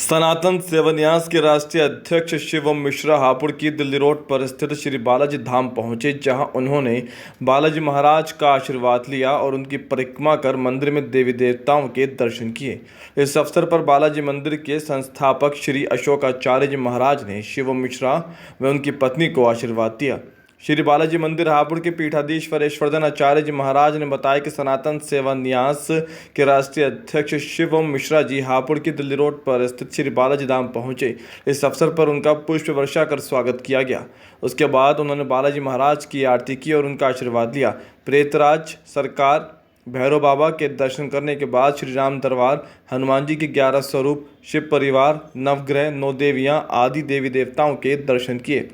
सनातन सेवा न्यास के राष्ट्रीय अध्यक्ष शिवम मिश्रा हापुड़ की दिल्ली रोड पर स्थित श्री बालाजी धाम पहुंचे, जहां उन्होंने बालाजी महाराज का आशीर्वाद लिया और उनकी परिक्रमा कर मंदिर में देवी देवताओं के दर्शन किए। इस अवसर पर बालाजी मंदिर के संस्थापक श्री अशोकाचार्य जी महाराज ने शिवम मिश्रा व उनकी पत्नी को आशीर्वाद दिया। श्री बालाजी मंदिर हापुड़ के पीठाधीश्वर ऐश्वर्धन आचार्य जी महाराज ने बताया कि सनातन सेवा न्यास के राष्ट्रीय अध्यक्ष शिवम मिश्रा जी हापुड़ की दिल्ली रोड पर स्थित श्री बालाजी धाम पहुंचे। इस अवसर पर उनका पुष्प वर्षा कर स्वागत किया गया। उसके बाद उन्होंने बालाजी महाराज की आरती की और उनका आशीर्वाद लिया। प्रेतराज सरकार भैरव बाबा के दर्शन करने के बाद श्री राम दरबार, हनुमान जी के 11 स्वरूप, शिव परिवार, नवग्रह, 9 देवियां आदि देवी देवताओं के दर्शन किए।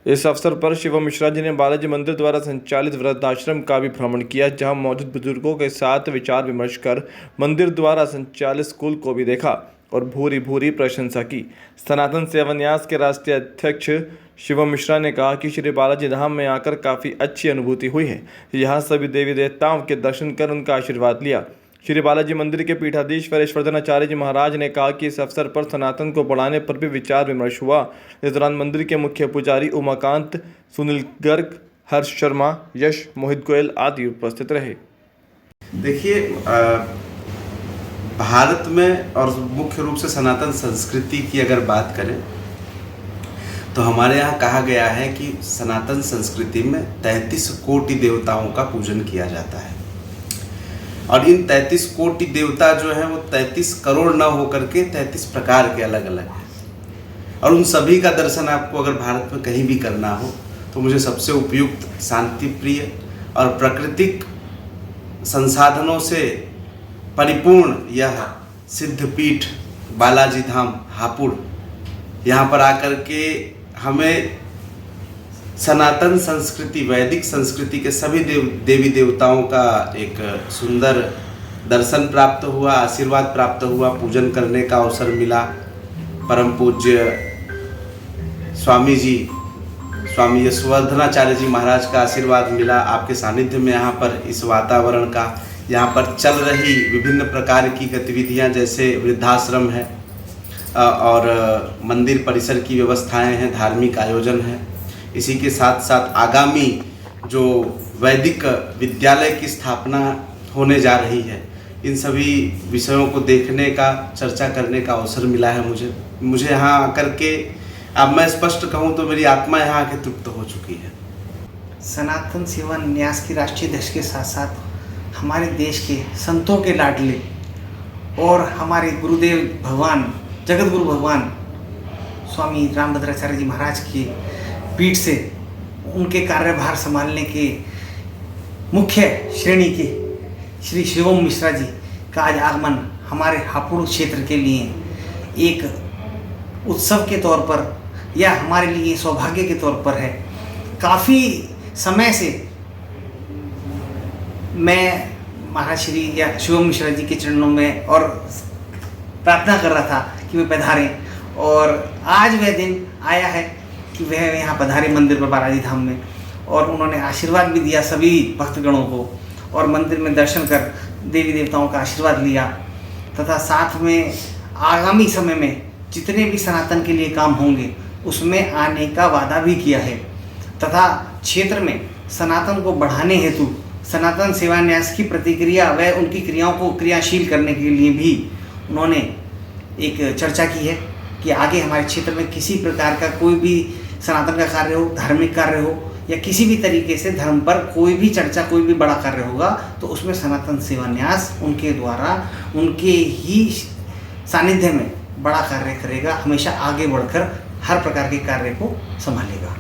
इस अवसर पर शिवम मिश्रा जी ने बालाजी मंदिर द्वारा संचालित वृद्धाश्रम का भी भ्रमण किया, जहां मौजूद बुजुर्गों के साथ विचार विमर्श कर मंदिर द्वारा संचालित स्कूल को भी देखा और भूरी भूरी प्रशंसा की। सनातन सेवा न्यास के राष्ट्रीय अध्यक्ष शिवम मिश्रा ने कहा कि श्री बालाजी धाम में आकर काफ़ी अच्छी अनुभूति हुई है। यहाँ सभी देवी देवताओं के दर्शन कर उनका आशीर्वाद लिया। श्री बालाजी मंदिर के पीठाधीश्वर ऐश्वर्धन आचार्य जी महाराज ने कहा कि इस अवसर पर सनातन को बढ़ाने पर भी विचार विमर्श हुआ। इस दौरान मंदिर के मुख्य पुजारी उमाकांत, सुनील गर्ग, हर्ष शर्मा, यश, मोहित गोयल आदि उपस्थित रहे। देखिए, भारत में और मुख्य रूप से सनातन संस्कृति की अगर बात करें तो हमारे यहाँ कहा गया है कि सनातन संस्कृति में 33 कोटि देवताओं का पूजन किया जाता है और इन 33 कोटि देवता जो हैं वो 33 करोड़ न होकर के 33 प्रकार के अलग अलग हैं और उन सभी का दर्शन आपको अगर भारत में कहीं भी करना हो तो मुझे सबसे उपयुक्त, शांति प्रिय और प्राकृतिक संसाधनों से परिपूर्ण यह सिद्धपीठ बालाजी धाम हापुड़, यहाँ पर आकर के हमें सनातन संस्कृति, वैदिक संस्कृति के सभी देवी देवताओं का एक सुंदर दर्शन प्राप्त हुआ, आशीर्वाद प्राप्त हुआ, पूजन करने का अवसर मिला। परम पूज्य स्वामी यशवर्धनाचार्य जी महाराज का आशीर्वाद मिला आपके सानिध्य में। यहाँ पर इस वातावरण का, यहाँ पर चल रही विभिन्न प्रकार की गतिविधियाँ जैसे वृद्धाश्रम है और मंदिर परिसर की व्यवस्थाएं हैं, धार्मिक आयोजन है। इसी के साथ साथ आगामी जो वैदिक विद्यालय की स्थापना होने जा रही है, इन सभी विषयों को देखने का, चर्चा करने का अवसर मिला है मुझे यहाँ आकर के। अब मैं स्पष्ट कहूँ तो मेरी आत्मा यहाँ आके तृप्त हो चुकी है। सनातन सेवा न्यास की राष्ट्रीय अध्यक्ष के साथ साथ हमारे देश के संतों के लाडले और हमारे गुरुदेव भगवान, जगत गुरु भगवान स्वामी रामभद्राचार्य जी महाराज की पीठ से उनके कार्यभार संभालने के मुख्य श्रेणी के श्री शिवम मिश्रा जी का आज आगमन हमारे हापुड़ क्षेत्र के लिए एक उत्सव के तौर पर या हमारे लिए सौभाग्य के तौर पर है। काफ़ी समय से मैं महाराज श्री या शिवम मिश्रा जी के चरणों में और प्रार्थना कर रहा था कि वे पधारें और आज वह दिन आया है कि वह यहाँ पधारे मंदिर पर बालाजी धाम में और उन्होंने आशीर्वाद भी दिया सभी भक्तगणों को और मंदिर में दर्शन कर देवी देवताओं का आशीर्वाद लिया तथा साथ में आगामी समय में जितने भी सनातन के लिए काम होंगे उसमें आने का वादा भी किया है तथा क्षेत्र में सनातन को बढ़ाने हेतु सनातन सेवा न्यास की प्रतिक्रिया व उनकी क्रियाओं को क्रियाशील करने के लिए भी उन्होंने एक चर्चा की है कि आगे हमारे क्षेत्र में किसी प्रकार का कोई भी सनातन का कार्य हो, धार्मिक कार्य हो या किसी भी तरीके से धर्म पर कोई भी चर्चा, कोई भी बड़ा कार्य होगा तो उसमें सनातन सेवा न्यास उनके द्वारा, उनके ही सानिध्य में बड़ा कार्य करेगा, हमेशा आगे बढ़कर हर प्रकार के कार्य को संभालेगा।